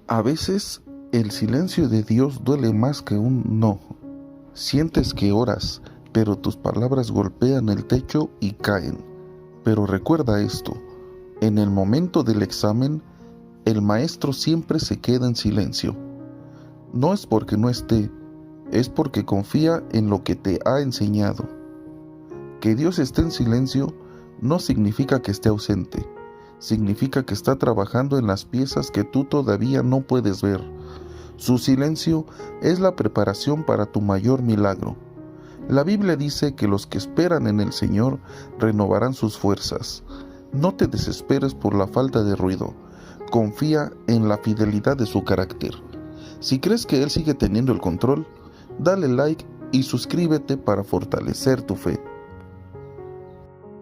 A veces el silencio de Dios duele más que un no. Sientes que oras, pero tus palabras golpean el techo y caen. Pero recuerda esto, en el momento del examen, el maestro siempre se queda en silencio. No es porque no esté, es porque confía en lo que te ha enseñado. Que Dios esté en silencio no significa que esté ausente. Significa que está trabajando en las piezas que tú todavía no puedes ver. Su silencio es la preparación para tu mayor milagro. La Biblia dice que los que esperan en el Señor renovarán sus fuerzas. No te desesperes por la falta de ruido. Confía en la fidelidad de su carácter. Si crees que Él sigue teniendo el control, dale like y suscríbete para fortalecer tu fe.